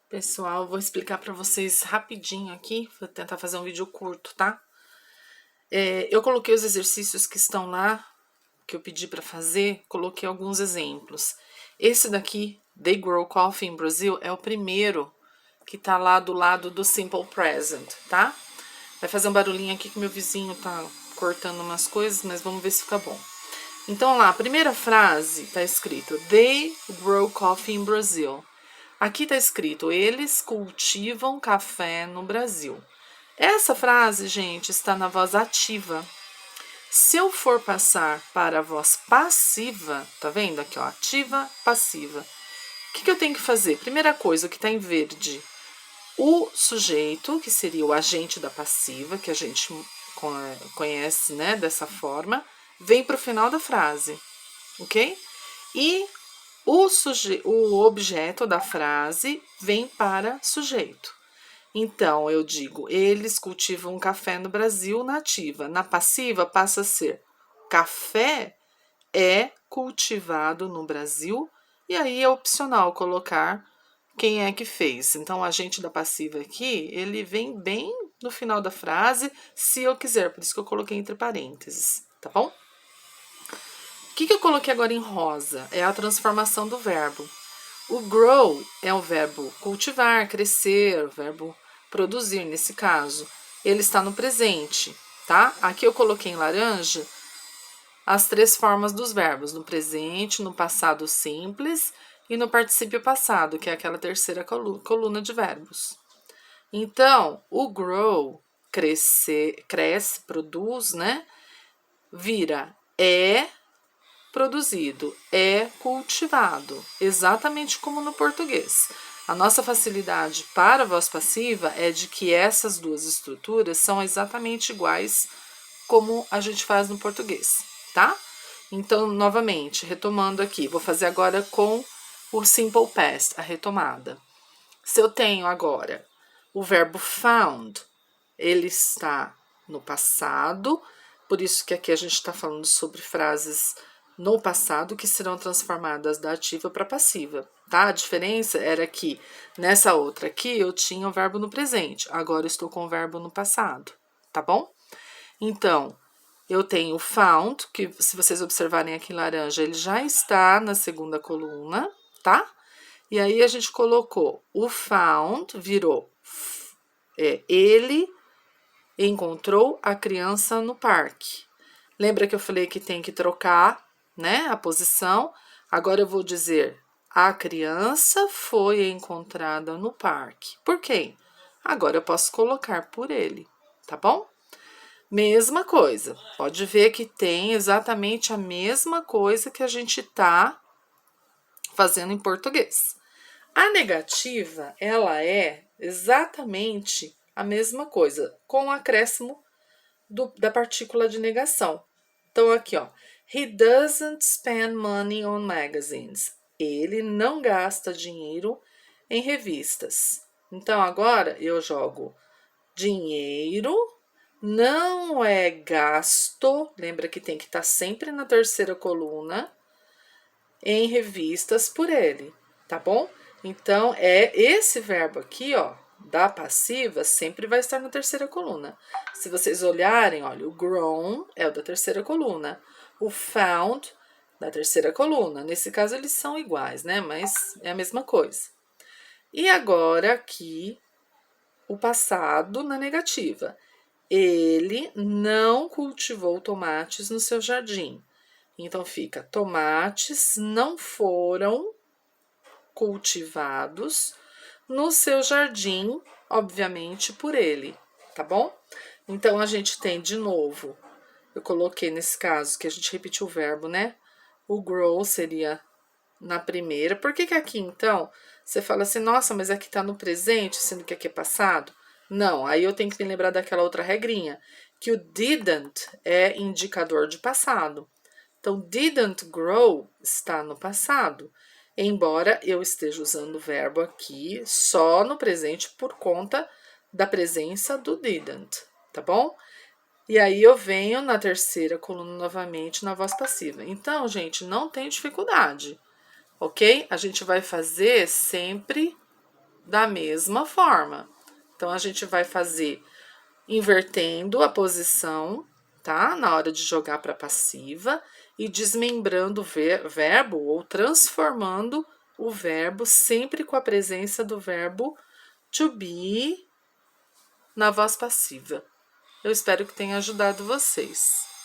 Pessoal, vou explicar para vocês rapidinho aqui, vou tentar fazer um vídeo curto, tá? Eu coloquei os exercícios que estão lá, que eu pedi para fazer, coloquei alguns exemplos. Esse daqui, They Grow Coffee in Brazil, é o primeiro que tá lá do lado do Simple Present, tá? Vai fazer um barulhinho aqui que meu vizinho tá cortando umas coisas, mas vamos ver se fica bom. Então lá, a primeira frase tá escrito They grow coffee in Brazil. Aqui está escrito: eles cultivam café no Brasil. Essa frase, gente, está na voz ativa. Se eu for passar para a voz passiva, tá vendo aqui, ó, ativa, passiva. O que eu tenho que fazer? Primeira coisa, o que está em verde, o sujeito, que seria o agente da passiva, que a gente conhece, né, dessa forma, vem para o final da frase, ok? E o objeto da frase vem para sujeito. Então, eu digo, eles cultivam café no Brasil na ativa. Na passiva passa a ser, café é cultivado no Brasil. E aí é opcional colocar quem é que fez. Então, o agente da passiva aqui, ele vem bem no final da frase, se eu quiser. Por isso que eu coloquei entre parênteses, tá bom? O que eu coloquei agora em rosa? É a transformação do verbo. O grow é o verbo cultivar, crescer, o verbo produzir, nesse caso. Ele está no presente, tá? Aqui eu coloquei em laranja as três formas dos verbos: no presente, no passado simples e no particípio passado, que é aquela terceira coluna de verbos. Então, o grow, cresce, produz, né? Vira produzido, é cultivado, exatamente como no português. A nossa facilidade para a voz passiva é de que essas duas estruturas são exatamente iguais como a gente faz no português, tá? Então, novamente, retomando aqui, vou fazer agora com o simple past, a retomada. Se eu tenho agora o verbo found, ele está no passado, por isso que aqui a gente está falando sobre frases no passado que serão transformadas da ativa para passiva, tá? A diferença era que nessa outra aqui eu tinha o verbo no presente, agora eu estou com o verbo no passado, tá bom? Então, eu tenho found, que se vocês observarem aqui em laranja, ele já está na segunda coluna, tá? E aí a gente colocou o found, virou ele encontrou a criança no parque. Lembra que eu falei que tem que trocar, né, a posição? Agora eu vou dizer: a criança foi encontrada no parque. Por quem? Agora eu posso colocar por ele, tá bom? Mesma coisa. Pode ver que tem exatamente a mesma coisa que a gente tá fazendo em português. A negativa, ela é exatamente a mesma coisa, com o acréscimo da partícula de negação. Então, aqui, ó. He doesn't spend money on magazines. Ele não gasta dinheiro em revistas. Então, agora eu jogo dinheiro não é gasto. Lembra que tem que estar sempre na terceira coluna em revistas por ele, tá bom? Então, é esse verbo aqui, ó, da passiva, sempre vai estar na terceira coluna. Se vocês olharem, olha, o grown é o da terceira coluna, o found da terceira coluna. Nesse caso, eles são iguais, né? Mas é a mesma coisa. E agora aqui, o passado na negativa. Ele não cultivou tomates no seu jardim. Então fica: tomates não foram cultivados no seu jardim, obviamente por ele, tá bom? Então a gente tem de novo, eu coloquei nesse caso que a gente repetiu o verbo, né? O grow seria na primeira. Por que aqui então você fala assim, nossa, mas aqui tá no presente, sendo que aqui é passado? Não, aí eu tenho que me lembrar daquela outra regrinha, que o didn't é indicador de passado. Então, didn't grow está no passado, embora eu esteja usando o verbo aqui só no presente por conta da presença do didn't, tá bom? E aí eu venho na terceira coluna novamente na voz passiva. Então, gente, não tem dificuldade, ok? A gente vai fazer sempre da mesma forma. Então, a gente vai fazer invertendo a posição, tá? Na hora de jogar para passiva e desmembrando o verbo ou transformando o verbo sempre com a presença do verbo to be na voz passiva. Eu espero que tenha ajudado vocês.